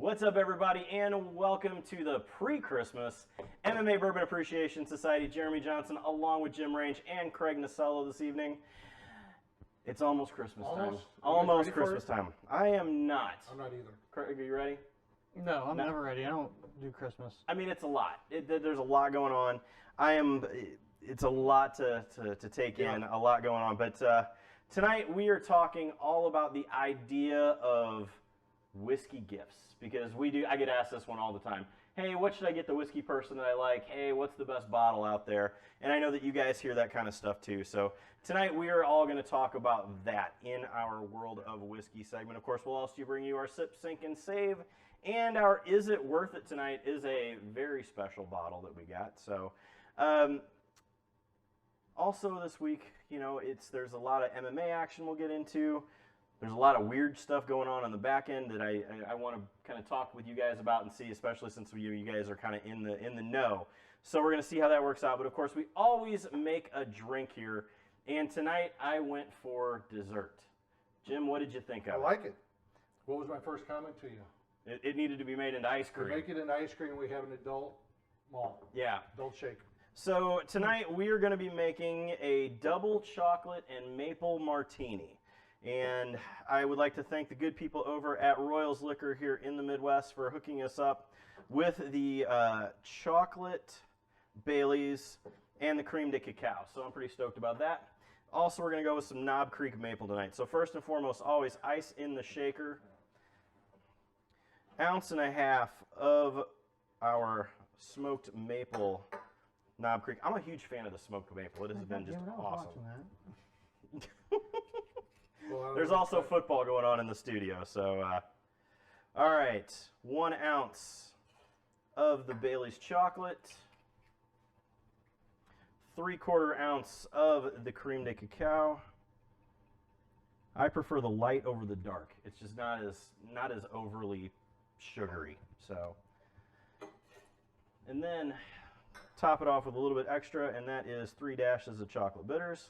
What's up, everybody, and welcome to the pre-Christmas MMA Bourbon Appreciation Society. Jeremy Johnson, along with Jim Range and Craig Nasello this evening. It's almost Christmas time. Almost Christmas time. I am not. I'm not either. Craig, are you ready? No, I'm never ready. I don't do Christmas. I mean, it's a lot. There's a lot going on. It's a lot to take in, a lot going on. But tonight we are talking all about the idea of whiskey gifts, because I get asked this one all the time. Hey, what should I get the whiskey person that I like? Hey, what's the best bottle out there? And I know that you guys hear that kind of stuff too. So tonight we are all going to talk about that in our World of Whiskey segment. Of course, we'll also bring you our Sip, Sink, and Save. And our Is It Worth It tonight is a very special bottle that we got. So also this week, there's a lot of MMA action we'll get into. There's a lot of weird stuff going on the back end that I want to kind of talk with you guys about and see, especially since you guys are kind of in the know. So we're going to see how that works out. But of course, we always make a drink here. And tonight I went for dessert. Jim, what did you think of it? I like it. What was my first comment to you? It needed to be made into ice cream. We make it into ice cream. We have an adult malt. Yeah. Adult shaker. So tonight we are going to be making a double chocolate and maple martini. And I would like to thank the good people over at Royals Liquor here in the Midwest for hooking us up with the chocolate Baileys and the cream de cacao. So I'm pretty stoked about that. Also, we're going to go with some Knob Creek maple tonight. So first and foremost, always ice in the shaker. 1.5 ounces of our smoked maple Knob Creek. I'm a huge fan of the smoked maple. It has been just awesome. Well, there's also football going on in the studio. So, all right, 1 ounce of the Bailey's chocolate. 3/4 ounce of the cream de cacao. I prefer the light over the dark. It's just not as overly sugary. So, and then top it off with a little bit extra, and that is 3 dashes of chocolate bitters.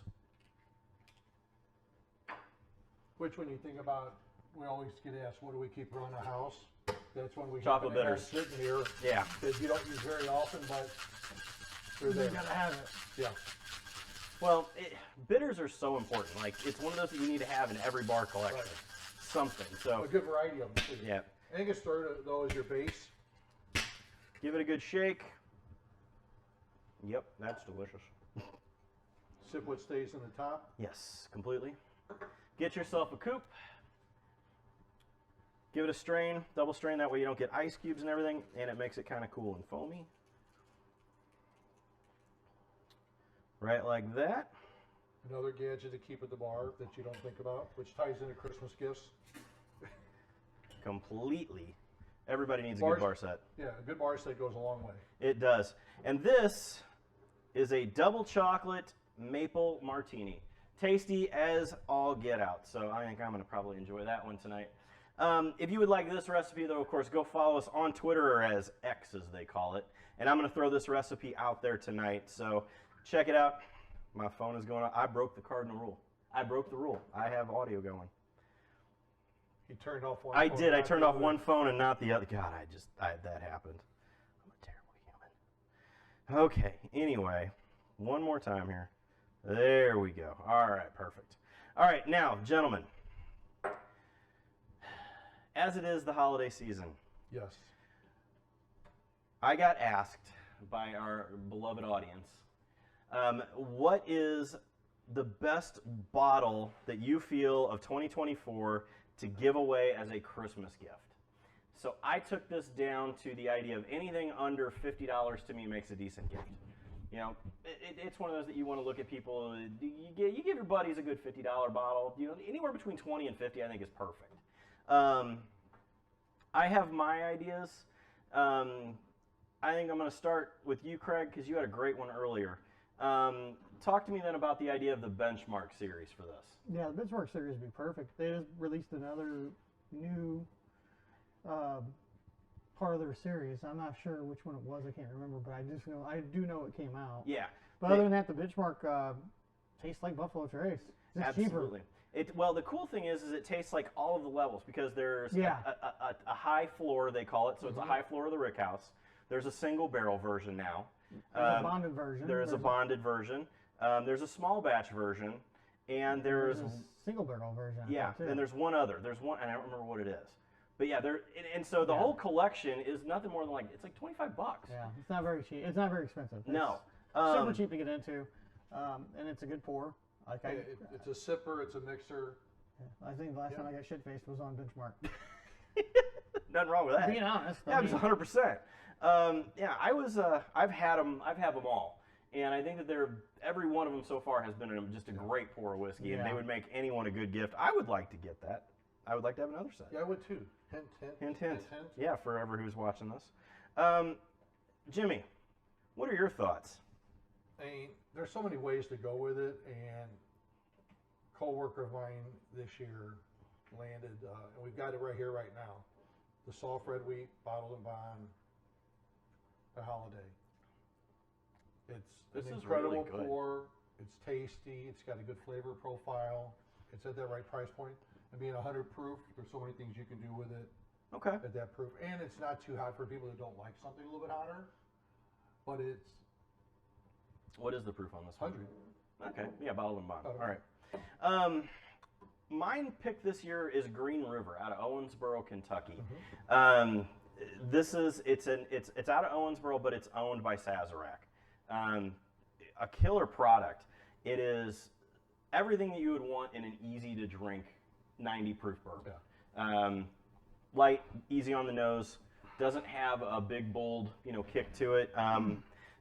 Which, when you think about, we always get asked, what do we keep around the house? That's when we chocolate bitters sitting here. Yeah. That you don't use very often, but they're there. You gotta have it. Yeah. Well, bitters are so important. Like, it's one of those that you need to have in every bar collection. Right. Something. So A good variety of them, too. yeah. Angostura, though, is your base. Give it a good shake. Yep, that's delicious. Sip what stays in the top. Yes, completely. Get yourself a coupe. Give it a strain, double strain. That way you don't get ice cubes and everything, and it makes it kind of cool and foamy. Right like that. Another gadget to keep at the bar that you don't think about, which ties into Christmas gifts. Completely. Everybody needs a good bar set. Yeah, a good bar set goes a long way. It does. And this is a double chocolate maple martini. Tasty as all get out. So I think I'm going to probably enjoy that one tonight. If you would like this recipe, though, of course, go follow us on Twitter, or as X as they call it. And I'm going to throw this recipe out there tonight. So check it out. My phone is going on. I broke the cardinal rule. I broke the rule. I have audio going. You turned off one I phone. did. I turned off one phone and not the other. God, that happened. I'm a terrible human. Okay, anyway, one more time here. There we go. All right, perfect. All right, now, gentlemen, as it is the holiday season, Yes. I got asked by our beloved audience, what is the best bottle that you feel of 2024 to give away as a Christmas gift? So I took this down to the idea of anything under $50 to me makes a decent gift. It's one of those that you want to look at people. You give your buddies a good $50 bottle. Anywhere between 20 and 50, I think is perfect. I have my ideas. I think I'm going to start with you, Craig, because you had a great one earlier. Talk to me then about the idea of the benchmark series for this. Yeah, the benchmark series would be perfect. They just released another new part of their series. I'm not sure which one it was. I can't remember, but I do know it came out. Yeah. But other than that, the benchmark tastes like Buffalo Trace. It's Absolutely. cheaper. Well, the cool thing is it tastes like all of the levels because there's Yeah. a high floor, they call it, so it's a high floor of the rick house. There's a single barrel version now. There's a bonded version. There is a bonded version. There's a small batch version, and there's a single barrel version. I yeah, think, too. and there's one other. There's one, and I don't remember what it is. But yeah, and so the whole collection is nothing more than it's like $25. Yeah, it's not very cheap. It's not very expensive. No. It's super cheap to get into, and it's a good pour. Like It's a sipper. It's a mixer. I think the last time I got shit faced was on Benchmark. Nothing wrong with that. Being honest. Yeah, it was 100%. Yeah, I've had them all, and I think that every one of them so far has been just a great pour of whiskey, and they would make anyone a good gift. I would like to get that. I would like to have another set. Yeah, I would too. Hint, hint. Hint, hint. Yeah, forever who's watching this. Jimmy, what are your thoughts? I mean, there's so many ways to go with it, and a co-worker of mine this year landed, and we've got it right here right now, the soft red wheat bottled and bond, the holiday. It's an incredible really good. pour. It's tasty. It's got a good flavor profile. It's at that right price point. And being 100 proof, there's so many things you can do with it. Okay. At that proof, and it's not too hot for people that don't like something a little bit hotter. But it's What is the proof on this one? 100. Okay. Yeah, bottled and bond. Bottled. All right. Mine pick this year is Green River out of Owensboro, Kentucky. It's out of Owensboro, but it's owned by Sazerac. A killer product. It is everything that you would want in an easy to drink 90 proof bourbon. Yeah. Light, easy on the nose, doesn't have a big bold kick to it.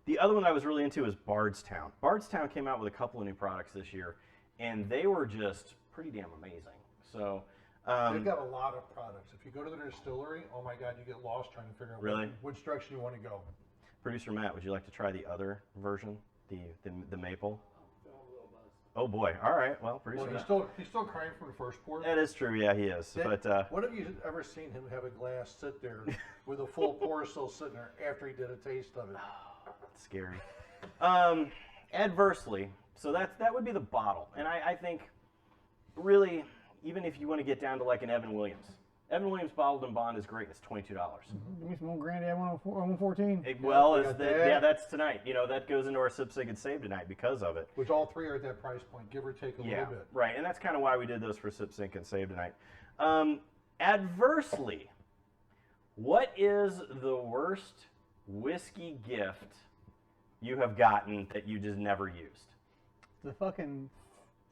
The other one I was really into is Bardstown. Bardstown came out with a couple of new products this year, and they were just pretty damn amazing. So they've got a lot of products. If you go to their distillery, oh my God, you get lost trying to figure out Really? which direction you want to go. Producer Matt, would you like to try the other version, the maple? Oh boy! All right. Well, producer Well, Matt. he's still crying from the first pour. That is true. Yeah, he is. But what have you ever seen him have a glass sit there with a full pour still sitting there after he did a taste of it? That's scary. Adversely, so that would be the bottle, and I think really, even if you want to get down to like an Evan Williams bottled and bond is great. It's $22. Give me some old Granddad 114. That's tonight. That goes into our Sip, Sig, and Save tonight because of it. Which all three are at that price point, give or take a little bit. Right, and that's kind of why we did those for Sip, Sync, and Save tonight. Adversely, what is the worst whiskey gift you have gotten that you just never used? The fucking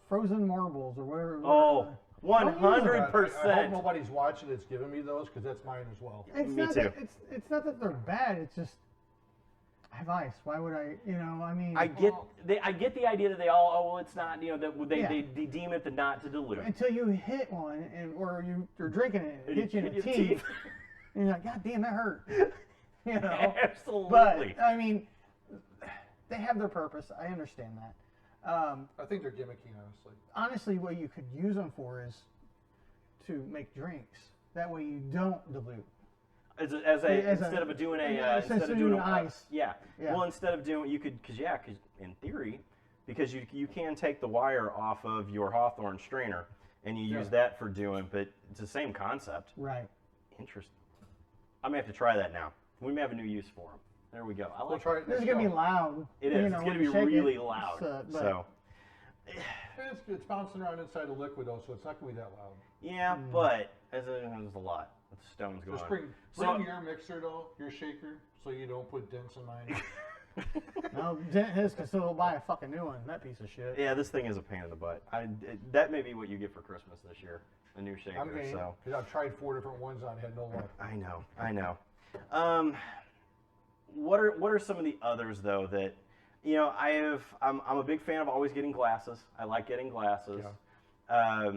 frozen marbles or whatever. Oh, 100%. I hope nobody's watching that's giving me those because that's mine as well. Me too. It's not that they're bad. It's just I have ice. Why would I? I mean. I get the idea that they all. Oh well, it's not. That they deem it the not to dilute. Until you hit one or you're drinking it, it hits you in the teeth, and you're like, God damn, that hurt. Absolutely. But I mean, they have their purpose. I understand that. I think they're gimmicky, honestly. Honestly, what you could use them for is to make drinks. That way you don't dilute. Instead of doing ice. Yeah. Well, instead of doing because in theory, because you can take the wire off of your Hawthorne strainer and you use that for doing, but it's the same concept. Right. Interesting. I may have to try that now. We may have a new use for them. There we go. We'll try it. This is gonna be loud. It is. It's gonna be really loud. It's bouncing around inside a liquid though, so it's not gonna be that loud. Yeah, but there's a lot of stones going Just on. bring your mixer though, your shaker, so you don't put dents in mine. No, dent his because he'll buy a fucking new one. That piece of shit. Yeah, this thing is a pain in the butt. That may be what you get for Christmas this year, a new shaker. I'm game, because I've tried 4 different ones on, had no luck. I know. What are some of the others though that I'm a big fan of always getting glasses. I like getting glasses. Yeah.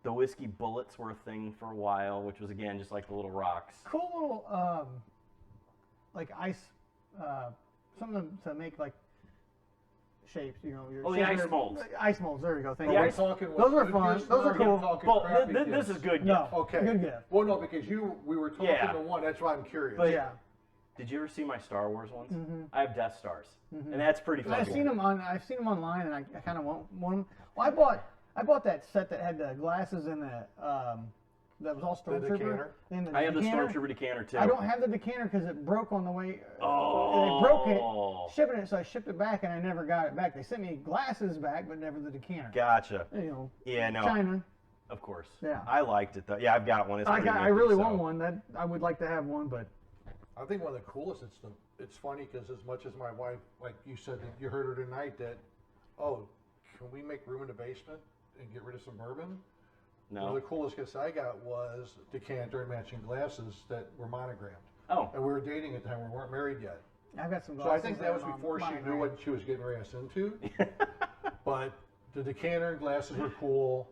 The whiskey bullets were a thing for a while, which was again just like the little rocks. Cool little like ice something to make like shapes, the ice molds. Ice molds. There you go. Thank you. Those are fun. Those are cool. Well, this is good. No. Okay. Good gift. Well, no, because we were talking to one. That's why I'm curious. But did you ever see my Star Wars ones? Mm-hmm. I have Death Stars, and that's pretty fun. I've seen them online, and I kind of want them. Well, I bought that set that had the glasses in the that was all Stormtrooper. decanter? In the I have the decanter. Stormtrooper decanter too. I don't have the decanter because it broke on the way. Oh. They broke it shipping it, so I shipped it back and I never got it back. They sent me glasses back, but never the decanter. Gotcha. You know. Yeah, no. China. Of course. Yeah. I liked it though. Yeah, I've got one. It's pretty I nifty, really so. want one. That I would like to have one, but I think one of the coolest. It's funny because as much as my wife, like you said, that you heard her tonight that, oh, can we make room in the basement and get rid of some bourbon? No. One of the coolest gifts I got was decanter and matching glasses that were monogrammed. Oh. And we were dating at the time. We weren't married yet. I've got some So glasses. I think that was before she knew what she was getting her ass into. But the decanter and glasses were cool.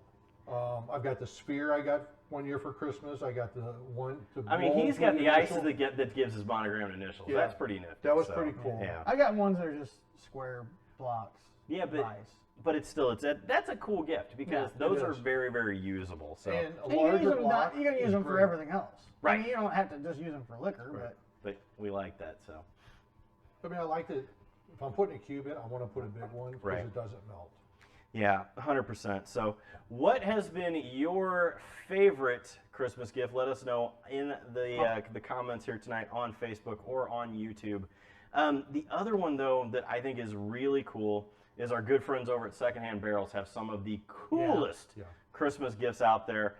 I've got the sphere I got one year for Christmas. I got the one. I mean, he's got the initial. ices that gives his monogrammed initials. Yeah. That's pretty nifty. That was so, pretty cool. Yeah. I got ones that are just square blocks. Yeah, Nice. but it's still that's a cool gift because Yeah, those it are is. very, very usable. So, And a And you're larger block. you're gonna use is them for great. everything else. I Right. mean, you don't have to just use them for liquor, Right. but we like that. So, I mean, I like to. If I'm putting a cube in, I want to put a big one because Right. it doesn't melt. yeah, 100%. So, what has been your favorite Christmas gift? Let us know in the comments here tonight on Facebook or on YouTube. The other one though that I think is really cool is our good friends over at Secondhand Barrels have some of the coolest Yeah. Christmas gifts out there.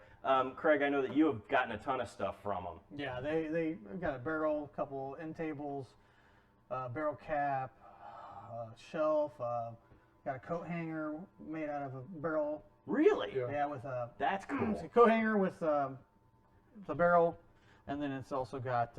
Craig, I know that you have gotten a ton of stuff from them. Yeah, they got a barrel, couple end tables, barrel cap, shelf, got a coat hanger made out of a barrel. Really? Yeah. Yeah, with a That's cool. it's a coat hanger with the barrel, and then it's also got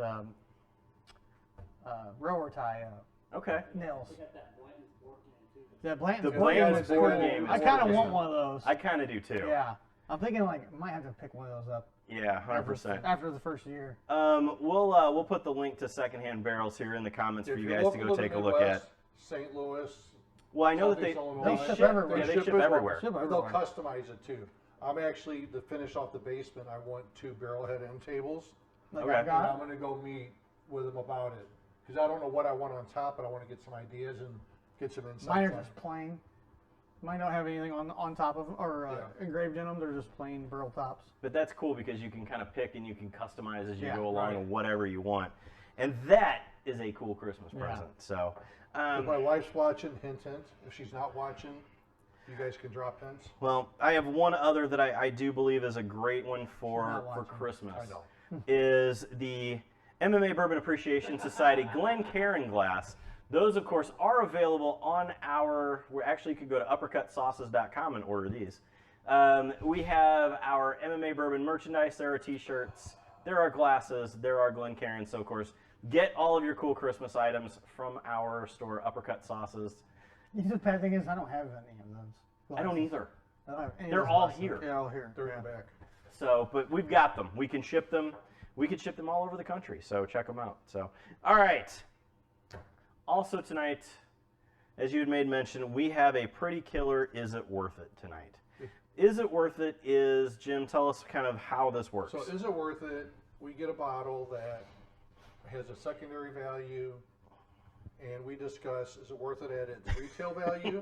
railroad tie Okay. nails. We got that Blanton's board game too. Yeah, Blanton's The board Blanton's game is board cool. game is I kind of cool. want one of those. I kind of do too. Yeah, I'm thinking like I might have to pick one of those up. Yeah, 100%. After the first year. We'll put the link to Secondhand Barrels here in the comments If for you you're guys to local go take the a look at. Midwest, St. Louis. Well, I know that they Southeast They Illinois, ship everywhere. Yeah, they ship as well. everywhere. Ship And they'll everywhere. customize it too. I'm actually to finish off the basement. I want 2 barrelhead end tables, Like Okay. I and got. I'm going to go meet with them about it because I don't know what I want on top, but I want to get some ideas and get some insights. Mine are on just it. plain. Mine don't have anything on top of or Yeah. engraved in them. They're just plain barrel tops. But that's cool because you can kind of pick and you can customize as you Yeah, go along right. and whatever you want. And that is a cool Christmas Yeah. present. So, If my wife's watching, hint, hint. If she's not watching, you guys can drop hints. well, I have one other that I do believe is a great one for not watching. Christmas. I know. Is the MMA Bourbon Appreciation Society Glencairn glass. Those, of course, are available on you could go to uppercutsauces.com and order these. We have our MMA Bourbon merchandise. There are t-shirts, there are glasses, there are Glencairn. So, of course, get all of your cool Christmas items from our store, Uppercut Sauces. The bad thing is I don't have any of those. I don't either. I don't have any of They're those all glasses. here. Yeah, all here. They're yeah. in the back. So, but we've got them. We can ship them. We can ship them all over the country. So check them out. So, all right. Also tonight, as you had made mention, we have a pretty killer Is It Worth It tonight. Is It Worth It is, Jim, tell us kind of how this works. So is it worth it? We get a bottle that has a secondary value, and we discuss, is it worth it at its retail value?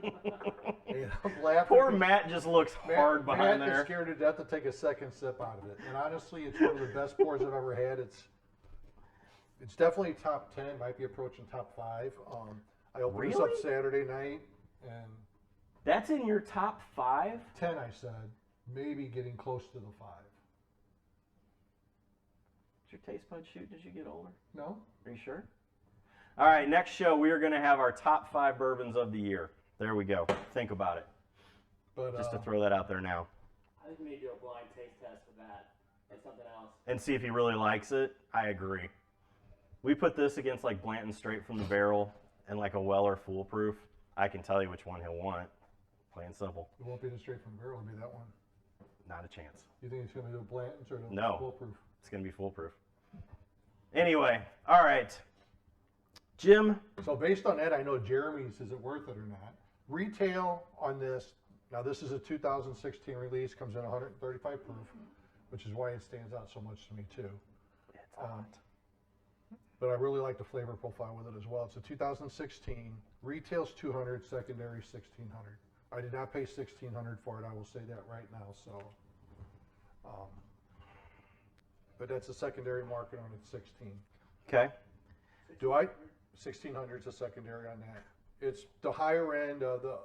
And I'm laughing Poor because Matt just looks hard behind Matt is there. scared to death to take a second sip out of it. And honestly, it's one of the best pours I've ever had. It's definitely top 10, might be approaching top 5. I opened this up Really? Saturday night, and That's in your top 5? 10, I said, maybe getting close to the 5. Did your taste buds shoot as you get older? No? Are you sure? All right, next show we are going to have our top 5 bourbons of the year. There we go. Think about it. But Just to throw that out there now. I think we need to do a blind taste test for that and something else. And see if he really likes it. I agree. We put this against like Blanton straight from the barrel and like a Weller foolproof. I can tell you which one he'll want. Plain and simple. it won't be the straight from the barrel, it'll be that one. Not a chance. You think it's going to be the Blanton's or the No. Foolproof? It's going to be foolproof. Anyway, all right. Jim, So based on that, I know Jeremy's, is it worth it or not? Retail on this, now this is a 2016 release, comes in 135 proof, which is why it stands out so much to me too. it's hot. But I really like the flavor profile with it as well. It's a 2016, retail's 200, secondary 1600. I did not pay $1,600 for it. I will say that right now. So, but that's a secondary market on it, 16. Okay. Do I? 1,600 is a secondary on that. It's the higher end of the.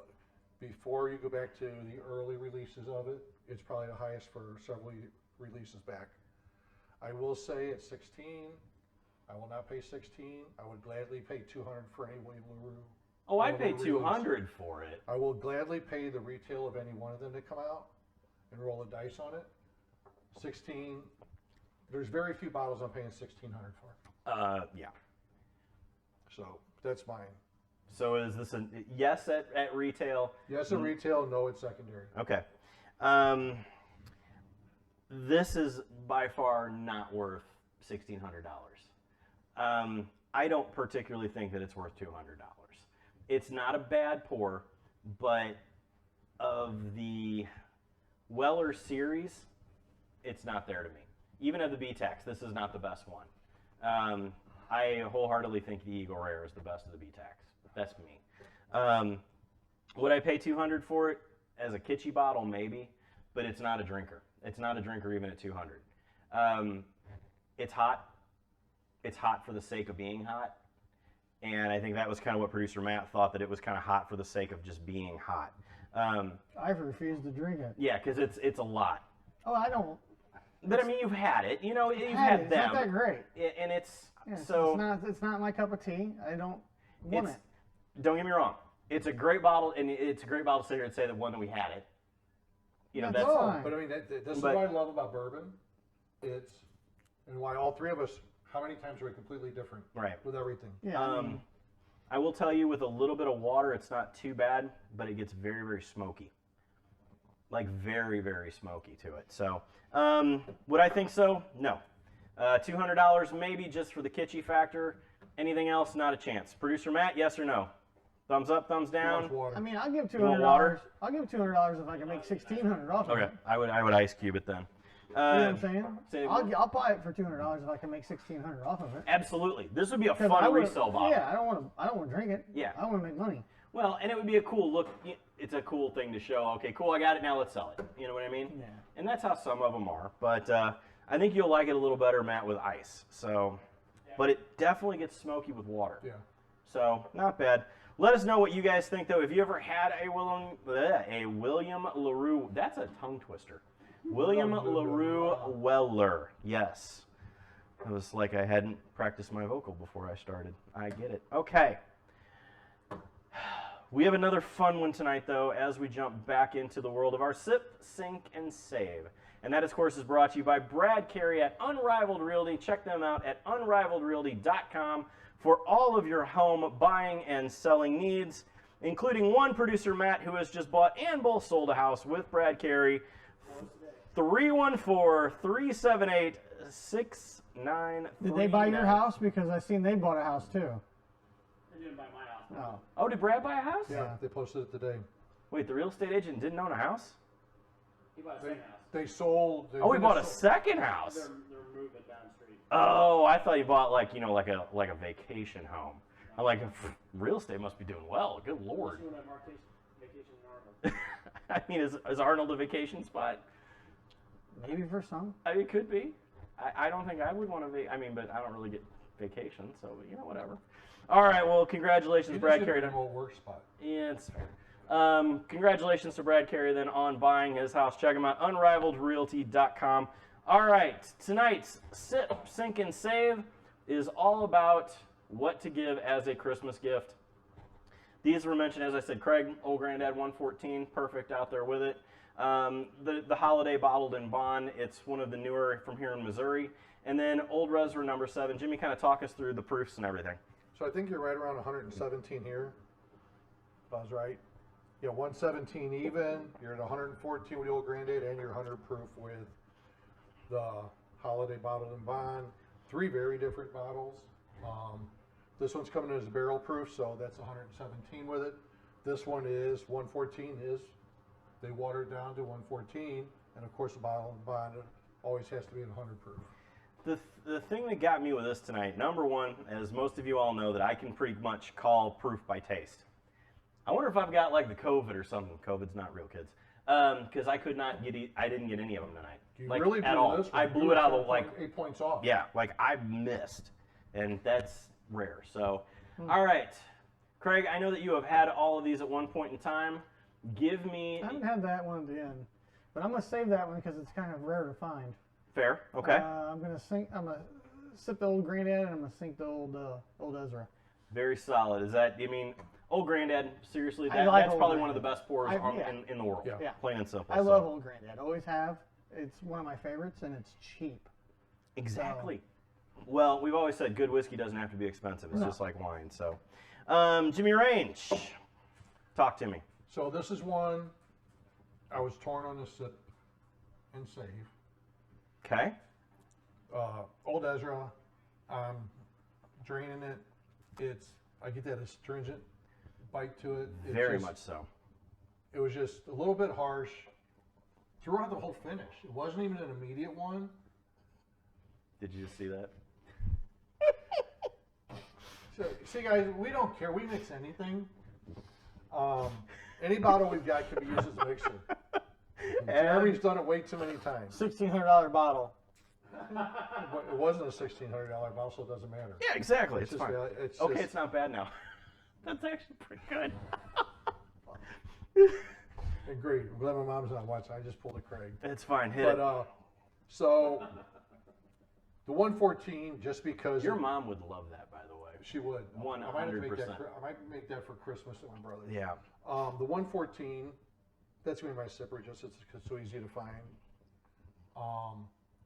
Before you go back to the early releases of it, it's probably the highest for several releases back. I will say at 16, I will not pay 16. I would gladly pay 200 for any William LaRue. Oh, I'd pay 200 for it. I will gladly pay the retail of any one of them to come out and roll the dice on it. 16. There's very few bottles I'm paying 1,600 for. Yeah. So that's mine. So is this a yes at retail? Yes at retail, no at secondary. Okay. This is by far not worth $1,600. I don't particularly think that it's worth $200. It's not a bad pour, but of the Weller series, it's not there to me. Even of the B-Tax, this is not the best one. I wholeheartedly think the Eagle Rare is the best of the B-Tax. That's me. Would I pay $200 for it as a kitschy bottle? Maybe, but it's not a drinker. It's not a drinker even at $200. It's hot. It's hot for the sake of being hot. And I think that was kind of what producer Matt thought, that it was kind of hot for the sake of just being hot. I refuse to drink it. Yeah, because it's a lot. Oh, I don't. But I mean, you've had it. You know, you've had had it. them. It's not that great. And it's so. It's not my cup of tea. I don't want it. Don't get me wrong. It's a great bottle, and it's a great bottle to sit here and say that one that we had it. You know, That's that's fine. But I mean, this is what I love about bourbon. And why all three of us, how many times are we completely different? Right. With everything. Yeah. I will tell you, with a little bit of water, it's not too bad, but it gets very, very smoky. Like very, very smoky to it. So, would I think so? No. $200 maybe just for the kitschy factor. Anything else? Not a chance. Producer Matt, yes or no? Thumbs up, thumbs down. I mean, I'll give want water? $200. I'll give $200 if I can make $1,600 off of Okay, it. I would ice cube it then. You know what I'm say- saying? I'll buy it for $200 if I can make $1,600 off of it. Absolutely, this would be a 'Cause fun resale bottle. Yeah, I don't want to drink it. Yeah. I want to make money. Well, and it would be a cool look. It's a cool thing to show. Okay, cool, I got it. Now let's sell it. You know what I mean? Yeah. And that's how some of them are. But I think you'll like it a little better, Matt, with ice. So, but it definitely gets smoky with water. Yeah. So not bad. Let us know what you guys think, though. If you ever had a William LaRue, that's a tongue twister. William LaRue Weller. Yes. It was like I hadn't practiced my vocal before I started. I get it. Okay. We have another fun one tonight, though, as we jump back into the world of our Sip, Sink, and Save. And that, of course, is brought to you by Brad Carey at Unrivaled Realty. Check them out at unrivaledrealty.com for all of your home buying and selling needs, including one producer, Matt, who has just bought and both sold a house with Brad Carey. 314-378-6939. Did they buy your house? Because I seen they bought a house too. They didn't buy my house. Oh, did Brad buy a house? Yeah, they posted it today. Wait, the real estate agent didn't own a house? He bought a second house. They sold. Oh, he bought a second house. They're moving down the street. Oh, I thought he bought like a vacation home. I'm like, real estate must be doing well. Good lord. Doing a vacation in Arnold. I mean, is Arnold a vacation spot? Maybe for some. I mean, it could be. I don't think I would want to. I mean, but I don't really get vacation, so whatever. All right, well, congratulations, Brad Carey. Remote work spot. Yeah, it's fair. Congratulations to Brad Carey then on buying his house. Check him out, unrivaledrealty.com. All right, tonight's Sip, Sink, and Save is all about what to give as a Christmas gift. These were mentioned, as I said, Craig, Old Granddad 114, perfect out there with it. The Holiday Bottled in Bond, it's one of the newer from here in Missouri. And then Old Reservoir number 7. Jimmy, kind of talk us through the proofs and everything. So I think you're right around 117 here. If I was right. Yeah, 117 even. You're at 114 with the Old Granddad, and you're 100 proof with the Holiday Bottled in Bond. 3 very different bottles. This one's coming in as barrel proof, so that's 117 with it. This one is 114 they water it down to 114, and of course the bottle in Bond always has to be at 100 proof. The thing that got me with this tonight, number one, as most of you all know, that I can pretty much call proof by taste. I wonder if I've got like the COVID or something. COVID's not real, kids. Because I could not get. I didn't get any of them tonight. You like, really at blew all. this one. I You blew were it out of 8 points off. Yeah, like I missed, and that's rare. So, all right, Craig. I know that you have had all of these at one point in time. Give me. I haven't had that one at the end, but I'm gonna save that one because it's kind of rare to find. Fair. Okay. I'm gonna sip the old Granddad, and I'm gonna sink the old Ezra. Very solid. Is that? You mean Old Granddad? Seriously, I like that's Old probably one of the Granddad. best pours Yeah. in the world. Yeah. Plain and simple. I love Old Granddad. Always have. It's one of my favorites, and it's cheap. Exactly. Well, we've always said good whiskey doesn't have to be expensive. It's just like wine. So, Jimmy Range, talk to me. So this is one I was torn on the sip and save. Okay. Old Ezra, I'm draining it. I get that astringent bite to it. Very much so. It was just a little bit harsh throughout the whole finish. It wasn't even an immediate one. Did you just see that? So, see, guys, we don't care. We mix anything. Any bottle we've got can be used as a mixer. Jeremy's done it way too many times. $1,600 bottle. It wasn't a $1,600 bottle, so it doesn't matter. Yeah, exactly. It's just fine. really- it's Okay, just- it's not bad now. That's actually pretty good. And great. I'm glad my mom's not watching. I just pulled a Craig. It's fine. Hit But it. so the 114, just because Your mom would love that, by the way. she would. I might have to make that. 100%. I might make that for Christmas to my brother. Yeah. The 114, that's gonna be my sipper, just it's so easy to find.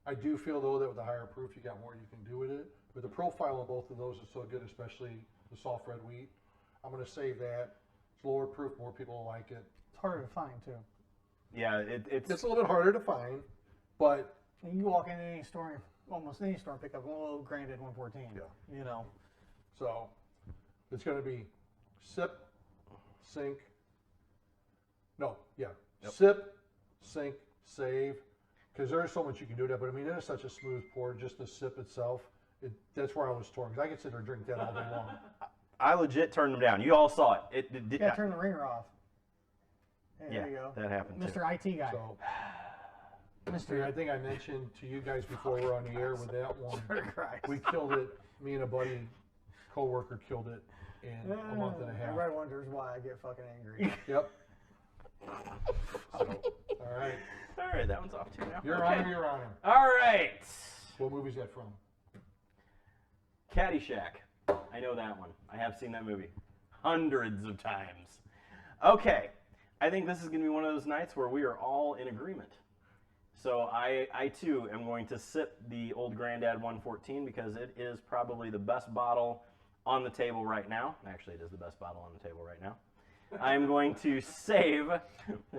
I do feel though that with the higher proof, you got more you can do with it. But the profile of both of those is so good, especially the soft red wheat. I'm gonna save that. It's lower proof, more people will like it. It's harder to find too. Yeah, It's a little bit harder to find, but You can walk into any store, almost any store, and pick up a little Granddad 114. Yeah. You know. so it's gonna be sip, sink. No, yeah, sip, sink, save. Because there's so much you can do that, but I mean, it is such a smooth pour, just the sip itself. That's where I was torn, because I could sit there and drink that all day long. I legit turned them down. You all saw it. You gotta turn the ringer off. Hey, yeah, there you go. that happened too. Mr. IT guy. So, Mr. I think I mentioned to you guys before we're on the air with that one, Christ. we killed it. Me and a buddy, co-worker, killed it in a month and a half. Everybody wonders why I get fucking angry. Yep. So, all right. All right, that one's off too now. Your Okay. Honor, Your Honor. All right. What movie's that from? Caddyshack. I know that one. I have seen that movie hundreds of times. Okay. I think this is going to be one of those nights where we are all in agreement. So I too am going to sip the Old Granddad 114 because it is probably the best bottle on the table right now. Actually, it is the best bottle on the table right now. I am going to save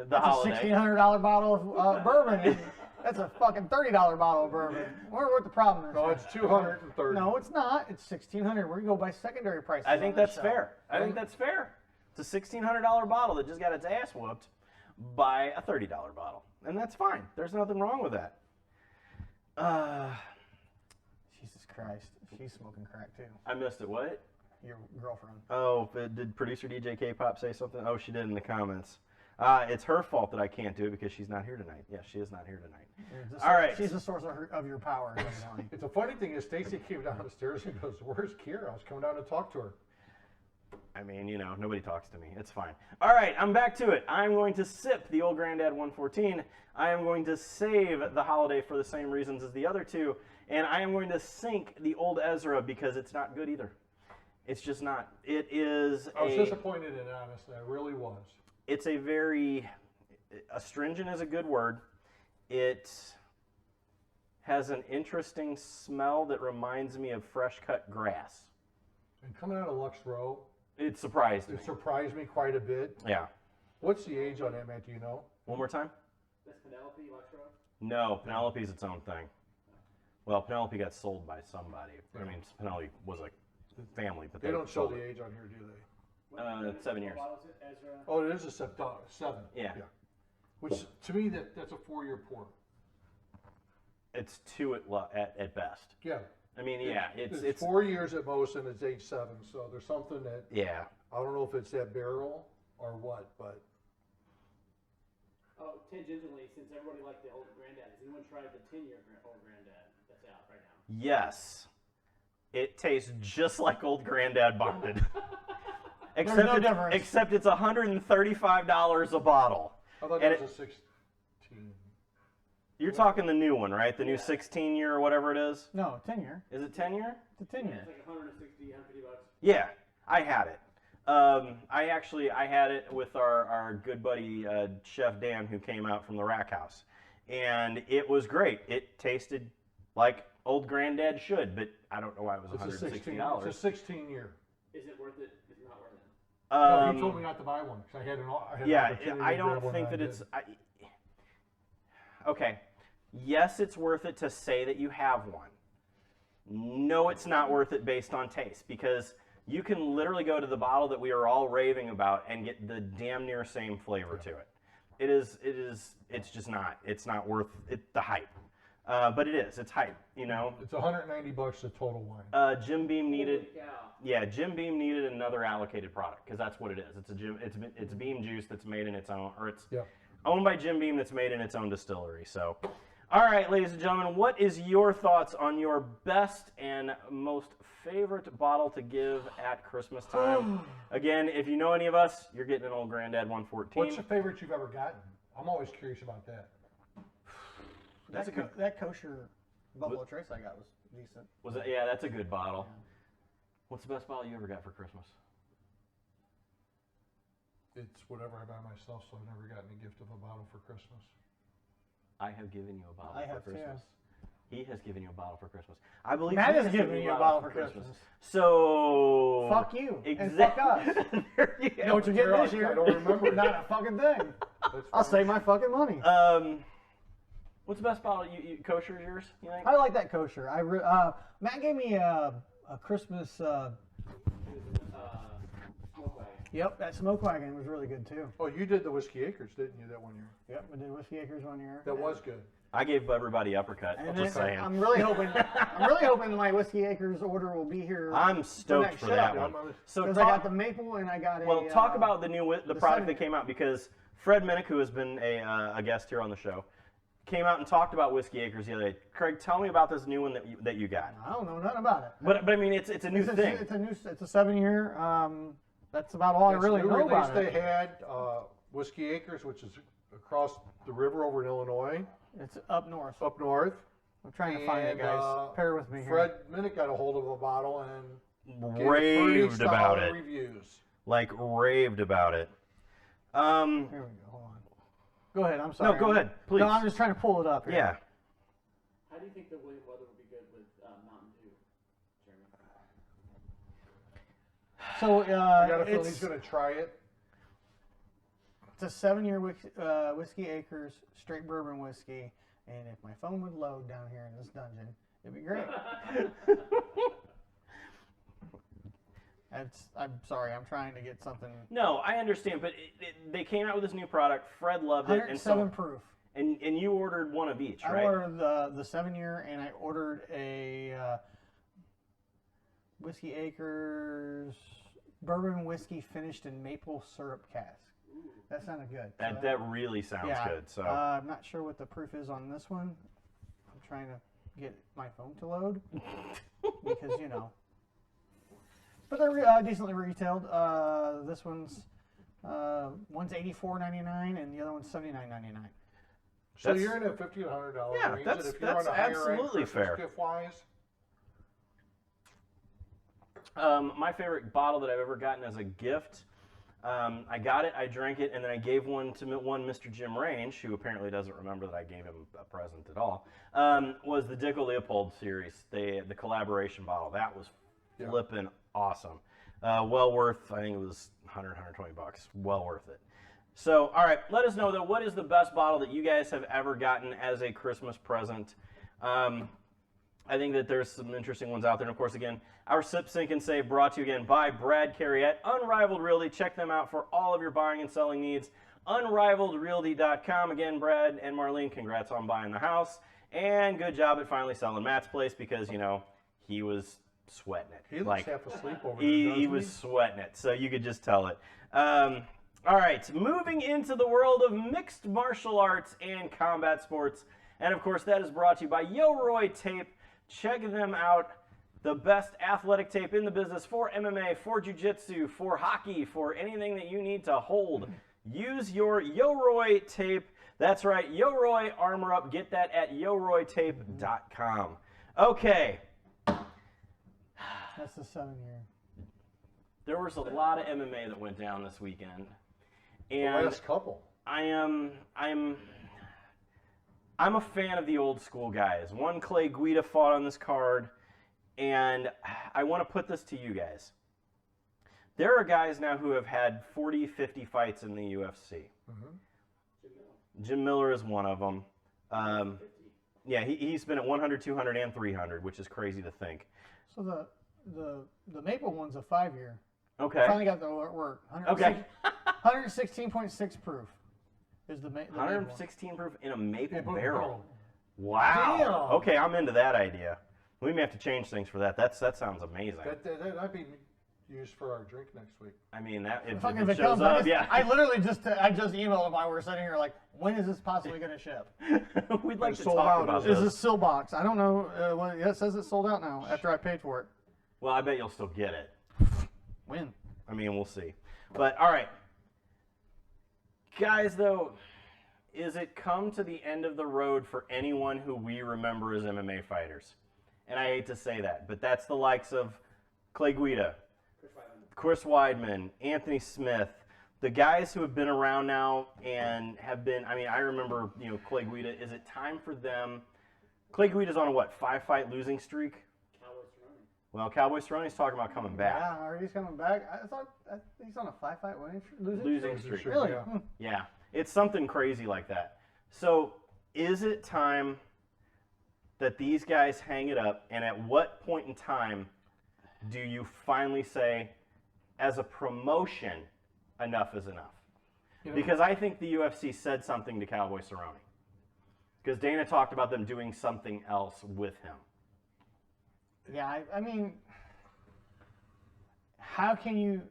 the holiday. $1,600 bottle of bourbon. That's a fucking $30 bottle of bourbon. What the problem is? No, it's 230. No, it's not. It's $1,600. We're gonna go by secondary prices. I think on this that's show. fair. I think that's fair. It's a $1,600 bottle that just got its ass whooped by a $30 bottle. And that's fine. There's nothing wrong with that. Jesus Christ, she's smoking crack too. I missed it. What? Your girlfriend. Oh, did producer DJ K-Pop say something? Oh, she did in the comments. It's her fault that I can't do it because she's not here tonight. Yes, she is not here tonight. All right. She's the source of your power. Evidently. It's a funny thing is Stacy came down the stairs and goes, "Where's Kira?" I was coming down to talk to her. I mean, you know, nobody talks to me. It's fine. All right, I'm back to it. I'm going to sip the Old Granddad 114. I am going to save the holiday for the same reasons as the other two. And I am going to sink the Old Ezra because it's not good either. It's just not. It is I was disappointed in it, honestly. I really was. It's a very, astringent is a good word. It has an interesting smell that reminds me of fresh cut grass. And coming out of Lux Row, It surprised me. it surprised me quite a bit. Yeah. What's the age on that, Matt? Do you know? One more time? That's Penelope Luxro? No, Penelope's its own thing. Well, Penelope got sold by somebody. I mean, Penelope was a family, but They don't show sold the it. age on here, do they? 7 years. What was it? Ezra? Oh, it is a 7. Yeah. Which to me that's a 4-year pour. It's 2 at best. Yeah. I mean, yeah, It's it's 4 years at most, and it's age 7. So there's something that yeah. I don't know if it's that barrel or what, but Oh, tangentially, since everybody liked the old granddad, has anyone tried the 10-year old granddad that's out right now? Yes. It tastes just like old granddad bonded. no difference. Except it's $135 a bottle. I thought And that was a 16. You're talking the new one, right? The new 16-year or whatever it is? No, 10-year. Is it 10-year? It's a 10-year. It's like 160, 150 bucks. Yeah, I had it. I had it with our good buddy Chef Dan, who came out from the Rack House, and it was great. It tasted like old granddad should, but I don't know why it was $160. It's a 16-year. Is it worth it? Is it not worth it? No, he told me not to buy one because I had an opportunity I to grab don't one think and that I it's. did. Okay, yes, it's worth it to say that you have one. No, it's not worth it based on taste, because you can literally go to the bottle that we are all raving about and get the damn near same flavor to it. It's just not. It's not worth it, the hype. But it is. It's hype, you know. It's $190 a total wine. Jim Beam needed. Holy cow. Yeah, Jim Beam needed another allocated product, because that's what it is. It's Beam juice that's made in its own, or it's Yeah. owned by Jim Beam, that's made in its own distillery. So, all right, ladies and gentlemen, what is your thoughts on your best and most favorite bottle to give at Christmas time? Again, if you know any of us, you're getting an old Granddad 114. What's your favorite you've ever gotten? I'm always curious about that. That's a good. That kosher Buffalo Trace I got was decent. Was it? Yeah, that's a good bottle. What's the best bottle you ever got for Christmas? It's whatever I buy myself, so I've never gotten a gift of a bottle for Christmas. I have given you a bottle I for have too. Christmas. He has given you a bottle for Christmas. I believe Matt he has given you a bottle for Christmas. So Fuck you and fuck us. There you You know what you're getting this year? I don't remember. Not a fucking thing. That's I'll fine. save my fucking money. What's the best bottle? Kosher is yours? You think? I like that kosher. Matt gave me a Christmas. Smoke wagon. Yep, that smoke wagon was really good too. Oh, you did the Whiskey Acres, didn't you, that one year? Yep, we did Whiskey Acres 1 year. That was good. I gave everybody Uppercut. And Just then saying. I'm really hoping my Whiskey Acres order will be here. I'm stoked next for show. that Yeah, one. I'm- So Because I got the maple and I got well, a. talk about the the product that cinnamon. came out, because Fred Minnick, who has been a guest here on the show, came out and talked about Whiskey Acres the other day. Craig, tell me about this new one that you got. I don't know nothing about it. But I mean, it's a new thing. It's a 7 year. That's about all I It's really new know release about they it. had Whiskey Acres, which is across the river over in Illinois, It's up north. up north. I'm trying to find it, And, guys. Bear with me here. Fred Minnick got a hold of a bottle and gave it Raved pretty about solid it. reviews. Like raved about it. Here we go. Hold on. Go ahead. I'm sorry. No, go ahead, please. No, I'm just trying to pull it up here. Yeah. How do you think the weather would be good with Mountain Dew, Jeremy? So I got a feeling it's, he's going to try it. it's a 7 year Whiskey Acres straight bourbon whiskey. And if my phone would load down here in this dungeon, it'd be great. I'm sorry. I'm trying to get something. No, I understand, but they came out with this new product. Fred loved it, and 107 proof. and you ordered one of each, right? I ordered the 7 year, and I ordered a Whiskey Acres bourbon whiskey finished in maple syrup cask. That sounded good. That really sounds good. So I'm not sure what the proof is on this one. I'm trying to get my phone to load because but they're decently retailed. This one's $84.99 and the other one's $79.99. So That's- you're in a $50 to $100 Yeah, range. that's- and if you're that's on a higher end absolutely Christmas fair. gift-wise, my favorite bottle that I've ever gotten as a gift. I got it, I drank it, and then I gave one to Mr. Jim Range, who apparently doesn't remember that I gave him a present at all, was the Dickel Leopold series, the collaboration bottle. That was flippin' awesome. Well worth, I think it was 120 bucks. Well worth it. So, all right, let us know, though, what is the best bottle that you guys have ever gotten as a Christmas present? I think that there's some interesting ones out there. And, of course, again, our Sip, Sync, and Save brought to you again by Brad Carey at Unrivaled Realty. Check them out for all of your buying and selling needs. UnrivaledRealty.com. Again, Brad and Marlene, congrats on buying the house. And good job at finally selling Matt's place because, he was sweating it. he looks half asleep over there. He doesn't was sweating it, so you could just tell it. All right, moving into the world of mixed martial arts and combat sports. And of course, that is brought to you by Yoroi Tape. Check them out. The best athletic tape in the business for MMA, for jiu-jitsu, for hockey, for anything that you need to hold. Use your Yoroi Tape. That's right, Yoroi Armor Up. Get that at yoroitape.com. Okay. That's the 7-year. There was a lot of MMA that went down this weekend. The And last couple. I'm a fan of the old school guys. One Clay Guida fought on this card, and I want to put this to you guys. There are guys now who have had 40, 50 fights in the UFC. Mm-hmm. Jim Miller is one of them. Yeah, he's been at 100, 200, and 300, which is crazy to think. So the Maple one's a 5-year. Okay. Finally got the work. Okay. 116.6 proof is the Maple. 116 proof in a maple Maple barrel. barrel. Wow. Damn. Okay, I'm into that idea. We may have to change things for that. That sounds amazing. That'd be used for our drink next week. I mean, that if Fucking it if it shows comes, up, yeah. I literally just emailed him while we were sitting here like, when is this possibly going to ship? We'd like to sold talk out, about This this. is still box. I don't know. Yeah, it says it's sold out now after I paid for it. Well, I bet you'll still get it. When? I mean, we'll see. But all right, guys. Though, is it come to the end of the road for anyone who we remember as MMA fighters? And I hate to say that, but that's the likes of Clay Guida, Chris Weidman, Anthony Smith, the guys who have been around now and have been. I mean, I remember Clay Guida. Is it time for them? Clay Guida's on a 5-fight losing streak. Well, Cowboy Cerrone's talking about coming back. Yeah, are he's coming back? I thought he's on a 5-fight Losing streak. Really? Yeah. Yeah, it's something crazy like that. So, is it time that these guys hang it up? And at what point in time do you finally say, as a promotion, enough is enough? Because I think the UFC said something to Cowboy Cerrone. Because Dana talked about them doing something else with him. Yeah, I mean, how can you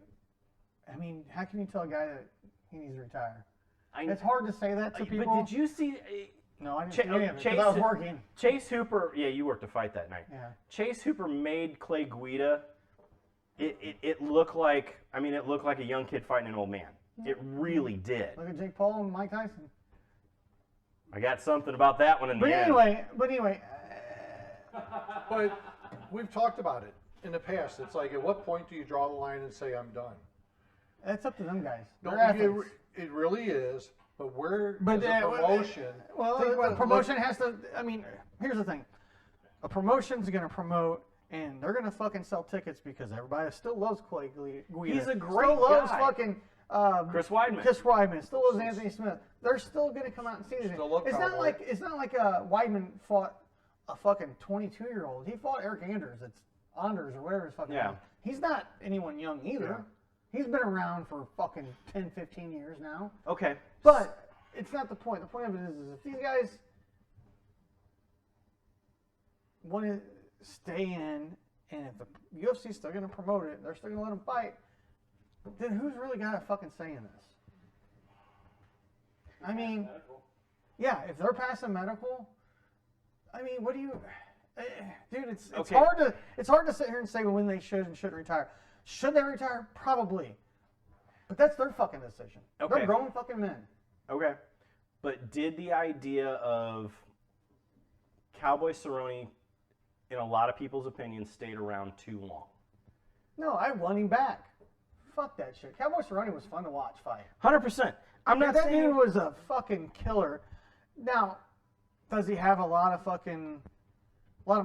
tell a guy that he needs to retire? It's hard to say that to people. But did you see? No, I didn't see any of it because I was working. Chase Hooper, yeah, you worked a fight that night. Yeah. Chase Hooper made Clay Guida. It looked like a young kid fighting an old man. It really did. Look at Jake Paul and Mike Tyson. I got something about that one in the end. But anyway. But we've talked about it in the past. It's like, at what point do you draw the line and say, I'm done? That's up to them guys. No, They're athletes. it really is. But where But is a promotion? a promotion has to. I mean, here's the thing: a promotion's going to promote, and they're going to fucking sell tickets because everybody still loves Clay Guida. He's a great still loves guy. fucking Chris Weidman. Chris Weidman. Still loves Anthony Smith. They're still going to come out and see this. Still love It's not Cowboy. like Weidman fought a fucking 22-year-old. He fought Eric Anders. It's Anders or whatever his fucking name. He's not anyone young either. Yeah. He's been around for fucking 10, 15 years now. Okay. But it's not the point. The point of it is if these guys want to stay in, and if the UFC's still going to promote it, they're still going to let them fight, then who's really got a fucking say in this? I mean, yeah, if they're passing medical, I mean, what do you, dude? It's Okay. hard to sit here and say when they should and shouldn't retire. Should they retire? Probably, but that's their fucking decision. Okay. They're grown fucking men. Okay. But did the idea of Cowboy Cerrone, in a lot of people's opinion, stayed around too long? No, I want him back. Fuck that shit. Cowboy Cerrone was fun to watch fight. 100%. I'm not That saying dude was a fucking killer. Now, does he have a lot of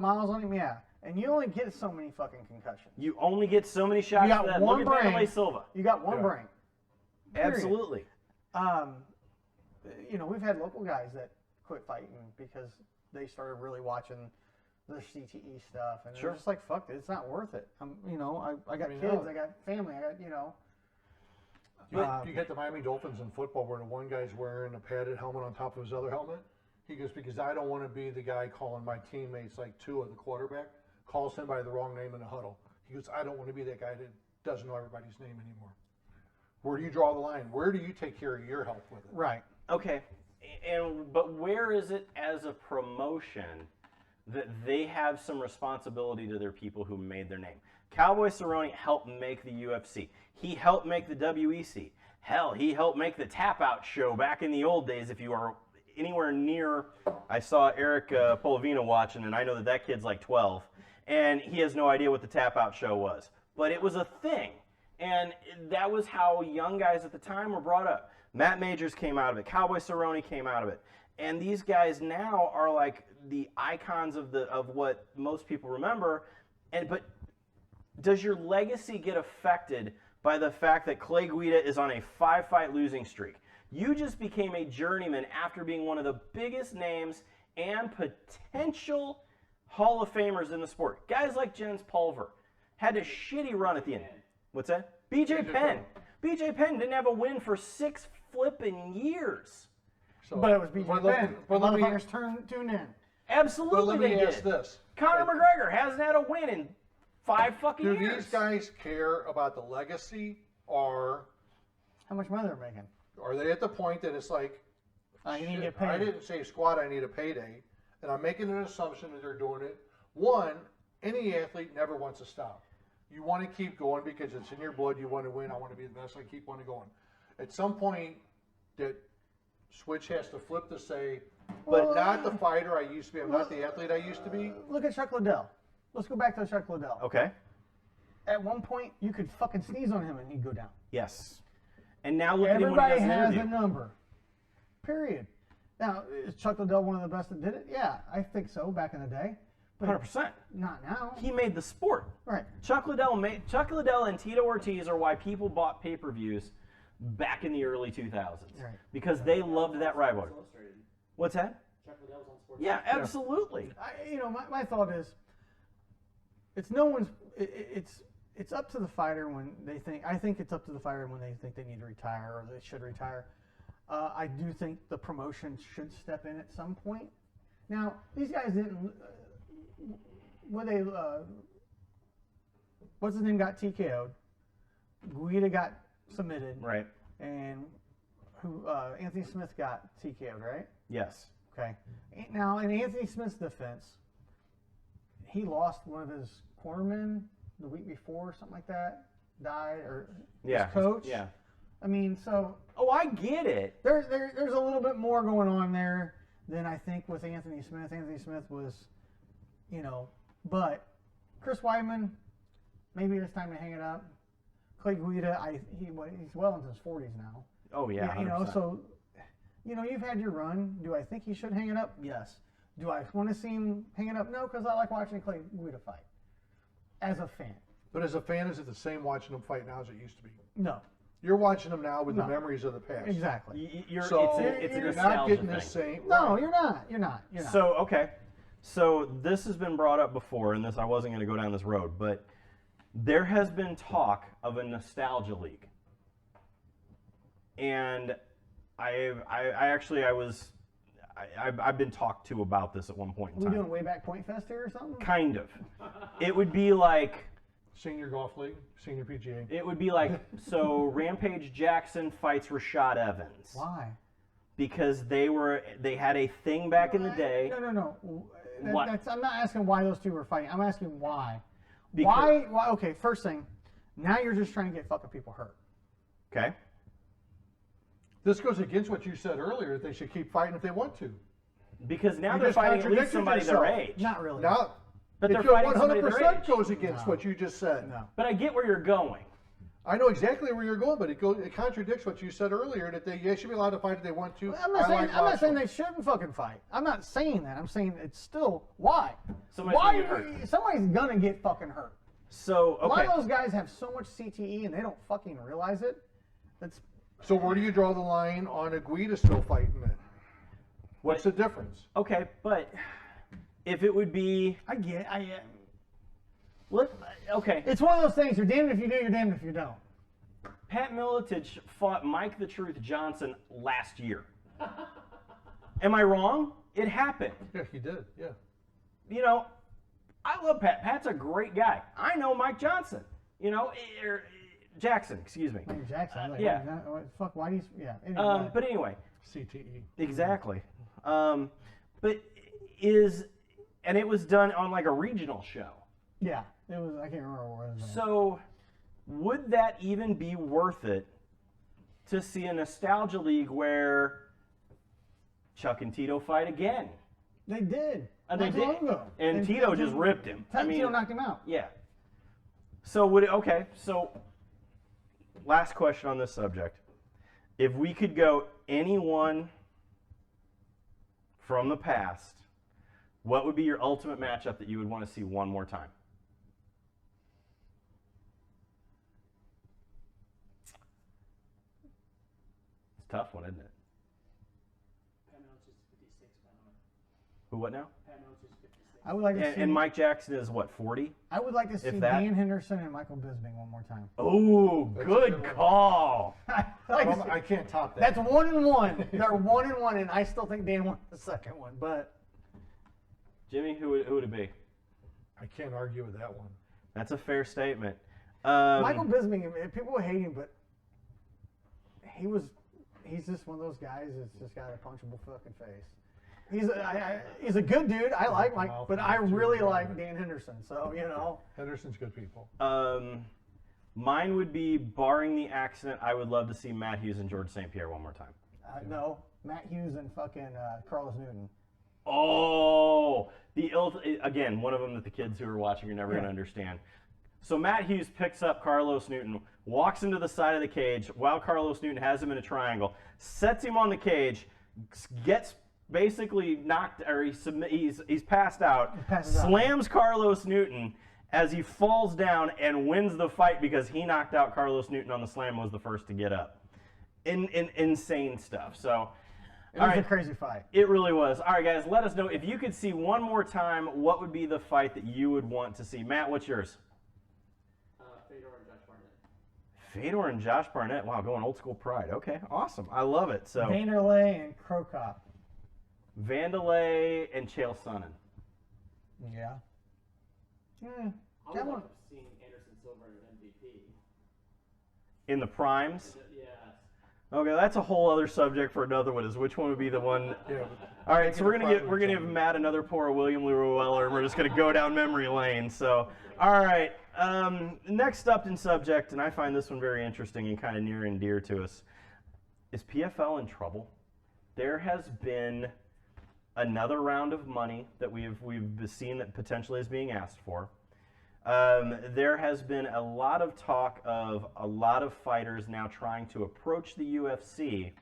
miles on him? Yeah. And you only get so many fucking concussions. you only get so many shots. You got for that. one Look at brain. Vanderlei Silva. You got one Yeah. brain. Period. Absolutely. We've had local guys that quit fighting because they started really watching the CTE stuff, and Sure. they're just like, "Fuck it, it's not worth it." I got kids, no. I got family, I got You get the Miami Dolphins in football where the one guy's wearing a padded helmet on top of his other helmet. He goes, because I don't want to be the guy calling my teammates, like Tua, the quarterback, calls him by the wrong name in the huddle. He goes, I don't want to be that guy that doesn't know everybody's name anymore. Where do you draw the line? Where do you take care of your health with it? Right. Okay, but where is it as a promotion that they have some responsibility to their people who made their name? Cowboy Cerrone helped make the UFC. He helped make the WEC. Hell, he helped make the Tap Out show back in the old days. If you are anywhere near, I saw Eric Polavino watching, and I know that kid's like 12, and he has no idea what the Tap Out show was. But it was a thing, and that was how young guys at the time were brought up. Matt Majors came out of it. Cowboy Cerrone came out of it. And these guys now are like the icons of what most people remember. But does your legacy get affected by the fact that Clay Guida is on a 5-fight losing streak? You just became a journeyman after being one of the biggest names and potential Hall of Famers in the sport. Guys like Jens Pulver had a shitty run at the end. What's that? BJ Penn. BJ Penn didn't have a win for 6 flipping years. So, But it was BJ Penn. but let me- Motherfuckers tuned in. Absolutely, But let me they ask did. this. Conor McGregor hasn't had a win in 5 fucking Do years. these guys care about the legacy, or How much money they're making? are they at the point that it's like, You need to shit, get paid. I didn't say squat, I need a payday, and I'm making an assumption that they're doing it. One, any athlete never wants to stop. You want to keep going because it's in your blood. You want to win. I want to be the best. I keep wanting to go on. At some point, that switch has to flip to say, but not the fighter I used to be. I'm not the athlete I used to be. Look at Chuck Liddell. Let's go back to Chuck Liddell. Okay. At one point, you could fucking sneeze on him and he'd go down. Yes. And now look at him when Everybody he does an has a interview. number. Period. Now, is Chuck Liddell one of the best that did it? Yeah, I think so back in the day. But 100%. not now. He made the sport. Right. Chuck Liddell and Tito Ortiz are why people bought pay-per-views back in the early 2000s. Right. Because they loved that rivalry. Illustrated. What's that? Chuck Liddell was on Sports Yeah, absolutely. My thought is, it's no one's. It's up to the fighter when they think. I think it's up to the fighter when they think they need to retire or they should retire. I do think the promotion should step in at some point. Now, these guys didn't. What's his name got TKO'd? Guida got submitted, Right. and Anthony Smith got TKO'd, right? Yes. Okay. Now, in Anthony Smith's defense, he lost one of his cornermen the week before, something like that. Died, or Yeah. his coach. Yeah. I mean, so Oh, I get it. there's a little bit more going on there than I think with Anthony Smith. Anthony Smith was, but Chris Weidman, maybe it's time to hang it up. Clay Guida, he's well into his 40s now. Oh, yeah. So, you've had your run. Do I think he should hang it up? Yes. Do I want to see him hang it up? No, because I like watching Clay Guida fight as a fan. But as a fan, is it the same watching them fight now as it used to be? No, You're watching them now with the No. memories of the past. exactly. So it's a you're nostalgia not getting thing. the same. No, right. you're not. You're not. So, okay. So this has been brought up before, and I wasn't going to go down this road, but there has been talk of a nostalgia league. And I've been talked to about this at one point in We time. doing way back Point Fest here or something? Kind of. It would be like, Senior Golf League, Senior PGA. so Rampage Jackson fights Rashad Evans. Why? Because they had a thing back in the day. No. What? I'm not asking why those two were fighting. I'm asking why. Because- Why? Okay, first thing. Now you're just trying to get fucking people hurt. Okay. This goes against what you said earlier, that they should keep fighting if they want to. Because now You they're just fighting at least contradicted somebody their yourself. age. Not really. Now, But it they're goes fighting somebody their 100% age. goes against No. what you just said. No. But I get where you're going. I know exactly where you're going, but it contradicts what you said earlier, that they should be allowed to fight if they want to. I'm not saying watching. they shouldn't fucking fight. I'm not saying that. I'm saying it's still why. Somebody's gonna get hurt. Somebody's gonna get fucking hurt. So, A lot okay. of those guys have so much CTE and they don't fucking realize it. That's So where do you draw the line on a Guida still fighting then? What's the difference? Okay, but if it would be, okay, It's one of those things. You're damned if you do. You're damned if you don't. Pat Miletich fought Mike the Truth Johnson last year. Am I wrong? It happened. Yeah, he did. Yeah. I love Pat. Pat's a great guy. I know Mike Johnson. Jackson, excuse me. Mike Jackson. I'm like, yeah. Fuck. Why do you? Yeah. Anyway. But anyway, CTE. exactly. But it was done on like a regional show. Yeah. It was. I can't remember what it was. So, would that even be worth it to see a nostalgia league where Chuck and Tito fight again? They did. They Not too did. long ago. And Tito just ripped him. Tito knocked him out. Yeah. So would it, okay, so last question on this subject. If we could go anyone from the past, what would be your ultimate matchup that you would want to see one more time? It's a tough one, isn't it? Pat Mills is 56, by the way. Who, what now? Pat Mills is 56. I would like to see. And Mike Jackson is what, 40? I would like to see if that- Dan Henderson and Michael Bisping one more time. Oh, That's a good good one. call. I can't top that. That's 1-1. They're 1-1, and I still think Dan won the second one. But Jimmy, who would it be? I can't argue with that one. That's a fair statement. Michael Bisping, people hate him, but he's just one of those guys that's just got a punchable fucking face. He's a good dude. I like Mike, but I really like Dan Henderson. So Henderson's good people. Mine would be, barring the accident, I would love to see Matt Hughes and George St. Pierre one more time. No, Matt Hughes and fucking Carlos Newton. Oh, again, one of them that the kids who are watching are never going to understand. So Matt Hughes picks up Carlos Newton, walks into the side of the cage while Carlos Newton has him in a triangle, sets him on the cage, gets basically knocked, or he's passed out, slams Carlos Newton as he falls down and wins the fight because he knocked out Carlos Newton on the slam and was the first to get up. Insane stuff. So. It was a crazy fight. It really was. All right, guys, let us know. If you could see one more time, what would be the fight that you would want to see? Matt, what's yours? Fedor and Josh Barnett. Fedor and Josh Barnett. Wow, going old school pride. Okay, awesome. I love it. So Vanderlei and Krokop. Vanderlei and Chael Sonnen. Yeah. I would like to see Anderson Silva and MVP. In the primes? Yeah. Okay, that's a whole other subject for another one, is which one would be the one. Yeah. All right, so we're gonna give Matt another pour of William Leroy Weller, and we're just gonna go down memory lane. So, all right, next up in subject, and I find this one very interesting and kind of near and dear to us, is PFL in trouble? There has been another round of money that we've seen that potentially is being asked for. There has been a lot of talk of a lot of fighters now trying to approach the UFC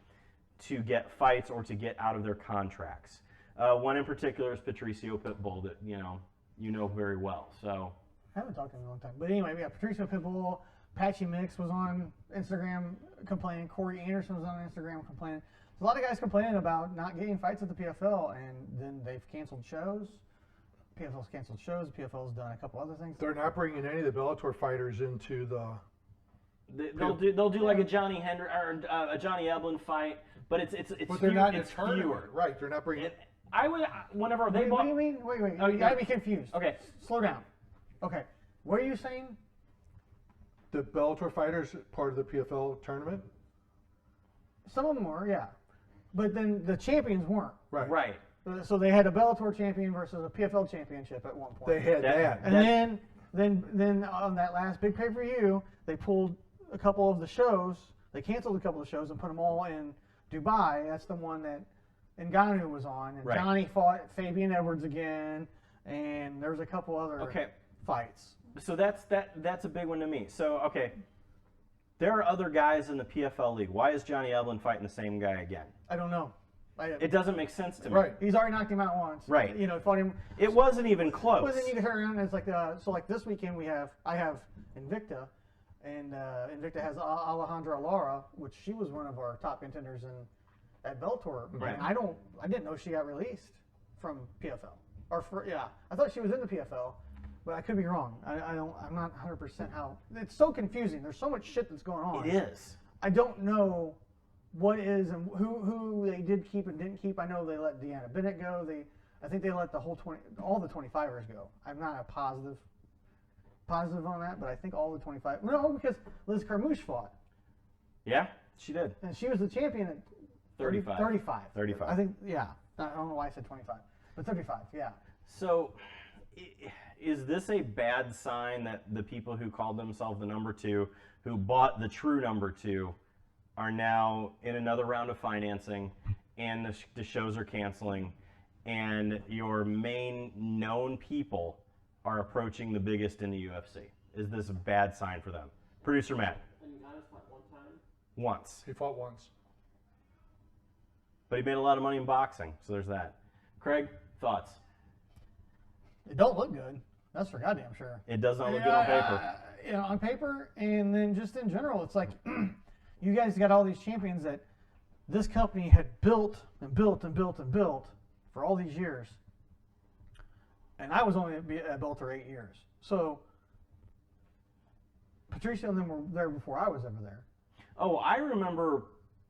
to get fights or to get out of their contracts. One in particular is Patricio Pitbull, that you know very well. So I haven't talked to him in a long time. But anyway, we got Patricio Pitbull, Patchy Mix was on Instagram complaining, Corey Anderson was on Instagram complaining. There's a lot of guys complaining about not getting fights at the PFL, and then they've canceled shows. PFL's canceled shows. PFL's done a couple other things. They're not bringing any of the Bellator fighters into the. they'll do like a Johnny a Johnny Eblen fight, but it's But they're not in a it's tournament, fewer. right? They're not bringing. I would whenever they Wait, bought. what do you mean? Wait. Oh, You gotta be confused. Okay. Slow down. Okay. What are you saying? The Bellator fighters part of the PFL tournament. Some of them were, yeah. But then the champions weren't. Right. So they had a Bellator champion versus a PFL championship at one point. They had that. And then on that last big pay-per-view, they pulled a couple of the shows. They canceled a couple of shows and put them all in Dubai. That's the one that Ngannou was on. And Right. Johnny fought Fabian Edwards again. And there was a couple other fights. So that's a big one to me. So okay, there are other guys in the PFL league. Why is Johnny Eblen fighting the same guy again? I don't know. It doesn't make sense to me. Right. He's already knocked him out once. Right. Fought him. It wasn't even close. But then you can turn around and it's like so like this weekend I have Invicta, and Invicta has Alejandra Lara, which she was one of our top contenders at Bellator. Right. And I didn't know she got released from PFL. I thought she was in the PFL, but I could be wrong. I'm not 100% how. It's so confusing. There's so much shit that's going on. It is. I don't know what is and who they did keep and didn't keep. I know they let Deanna Bennett go. I think they let all the 25ers go. I'm not a positive. positive on that, but I think all the 25. No, because Liz Carmouche fought, Yeah, she did. and she was the champion at 35. 35. 35. I think, yeah. I don't know why I said 25, but 35. Yeah. So, is this a bad sign that the people who called themselves the number 2, who bought the true number 2, are now in another round of financing, and the shows are canceling, and your main known people are approaching the biggest in the UFC? Is this a bad sign for them? Producer Matt. And Giannis fought one time. Once. He fought once. But he made a lot of money in boxing, so there's that. Craig, thoughts? It don't look good. That's for goddamn sure. It does not look good on paper. You know, on paper, and then just in general, it's like you guys got all these champions that this company had built and built and built and built for all these years, and I was only at Bellator 8 years. So Patricia and them were there before I was ever there. Oh, I remember.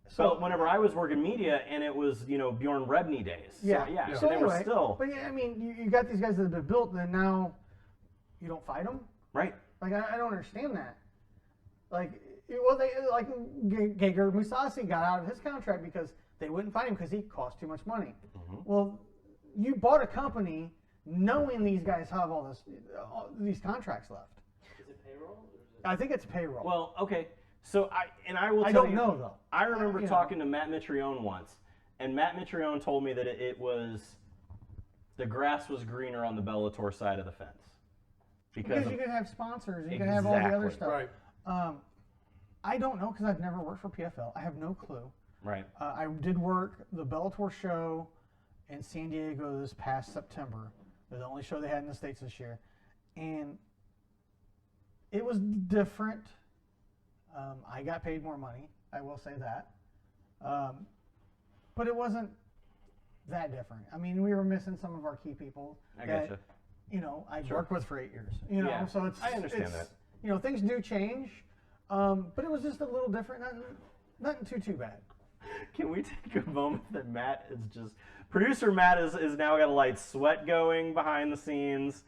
So whenever I was working media, and it was Bjorn Rebney days. So, Yeah. So So they were anyway, still but yeah, I mean, you got these guys that have been built, and then now you don't fight them. right. Like I don't understand that. Like, Gegard Mousasi got out of his contract because they wouldn't fight him because he cost too much money. Mm-hmm. Well, you bought a company knowing these guys have all these contracts left. Is it payroll? Or is it... I think it's payroll. Well, okay. So I will I tell don't you. know though. I remember you know. talking to Matt Mitrione once, and Matt Mitrione told me that it was the grass was greener on the Bellator side of the fence Because you could have sponsors, you could have all the other Exactly. stuff. Right. I don't know because I've never worked for PFL. I have no clue. right. I did work the Bellator show in San Diego this past September. They're the only show they had in the States this year. And it was different. I got paid more money, I will say that. But it wasn't that different. I mean, we were missing some of our key people. I that, gotcha. I Sure. worked with for 8 years. Yeah, So it's I understand that. Things do change. But it was just a little different. Nothing too bad. Can we take a moment that Matt is just producer Matt is now got a light sweat going behind the scenes.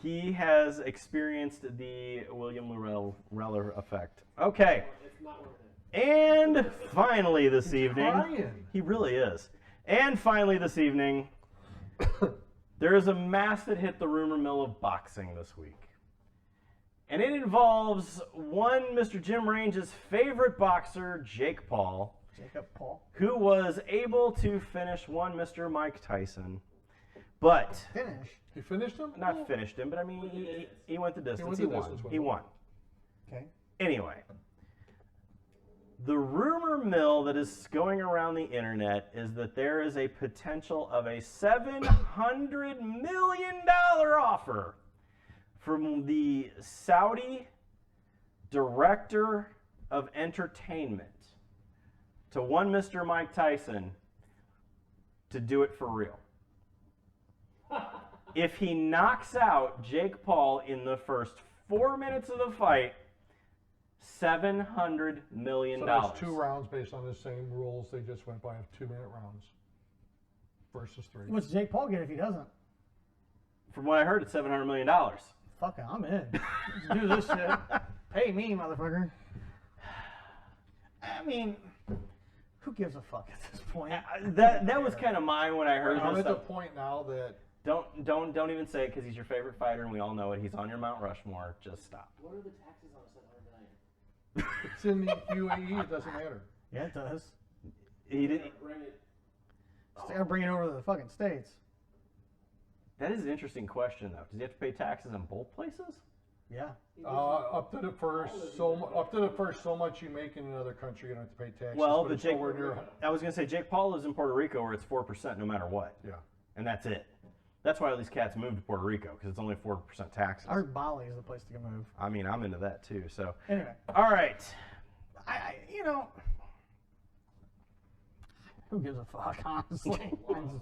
He has experienced the William Reller effect. Okay. It's not worth it. And finally this evening, crying. he really is. And finally this evening, there is a mass that hit the rumor mill of boxing this week. And it involves one Mr. Jim Range's favorite boxer, Jake Paul, Jacob Paul. who was able to finish one Mr. Mike Tyson, but Finish. He finished him? not finished him, but I mean, he went the distance. went He the won. distance with He him. won. Okay. Anyway, the rumor mill that is going around the internet is that there is a potential of a $700 million offer from the Saudi director of entertainment to one Mr. Mike Tyson to do it for real. If he knocks out Jake Paul in the first 4 minutes of the fight, $700 million. So that's 2 rounds based on the same rules they just went by of 2-minute rounds versus 3. What's Jake Paul get if he doesn't? From what I heard, it's $700 million. Fuck it, I'm in. Let's do this shit. Pay me, motherfucker. I mean, who gives a fuck at this point? That was kind of mine when I heard I'm this at the stuff. point now that Don't even say it because he's your favorite fighter and we all know it. He's on your Mount Rushmore. Just stop. What are the taxes on a $700 million? it's in the UAE, it doesn't matter. Yeah, it does. He did. Bring it. Just gotta bring it over to the fucking States. That is an interesting question though. Does he have to pay taxes in both places? Yeah. Up to the first so much you make in another country, you don't have to pay taxes. Well, but but it's Jake, nowhere near. I was gonna say Jake Paul lives in Puerto Rico where it's 4% no matter what, Yeah. and that's it. That's why all these cats move to Puerto Rico because it's only 4% taxes. I heard Bali is the place to go move. I mean, I'm into that too. So, Anyway, all right. who gives a fuck, honestly? A lot of money.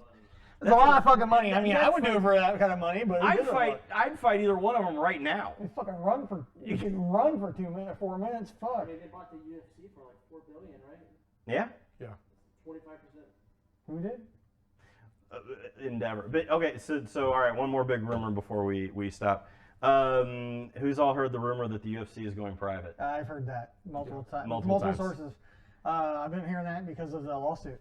It's a lot of fucking money. I mean, I would do it for that kind of money, but who gives a fuck? I'd fight either one of them right now. You fucking run for 2 minutes, 4 minutes, I fuck. mean, they bought the UFC for like $4 billion, right? Yeah. Yeah. 25%. Who did? Endeavor. But okay, so all right, one more big rumor before we stop. Who's all heard the rumor that the UFC is going private? I've heard that multiple times. Multiple times. Sources. I've been hearing that because of the lawsuit.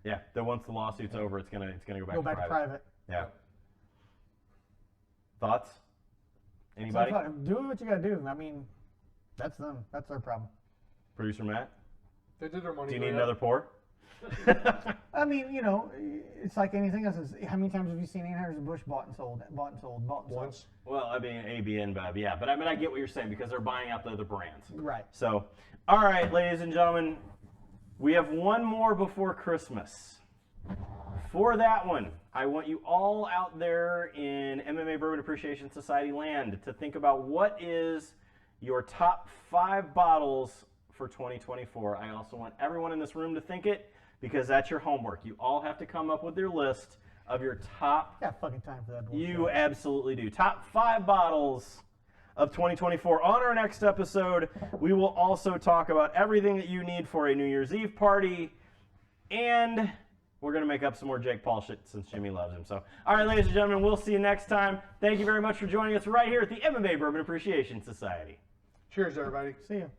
Yeah, that once the lawsuit's over, it's gonna go back to private. Yeah. Thoughts? So Anybody? do what you gotta do. I mean, that's them. That's their problem. Producer Matt? They did their money. Do you need grab. another pour? I mean, it's like anything else. How many times have you seen Anheuser-Busch bought and sold? Once. Well, I mean, AB and Bev, yeah. But I mean, I get what you're saying because they're buying out the other brands. Right. So, all right, ladies and gentlemen, we have one more before Christmas. For that one, I want you all out there in MMA Bourbon Appreciation Society land to think about what is your top 5 bottles for 2024. I also want everyone in this room to think it because that's your homework. You all have to come up with your list of your top. Got fucking time for that bullshit. You absolutely do. Top 5 bottles of 2024. On our next episode, we will also talk about everything that you need for a New Year's Eve party, and we're going to make up some more Jake Paul shit since Jimmy loves him. So, all right, ladies and gentlemen, we'll see you next time. Thank you very much for joining us right here at the MMA Bourbon Appreciation Society. Cheers, everybody. See you.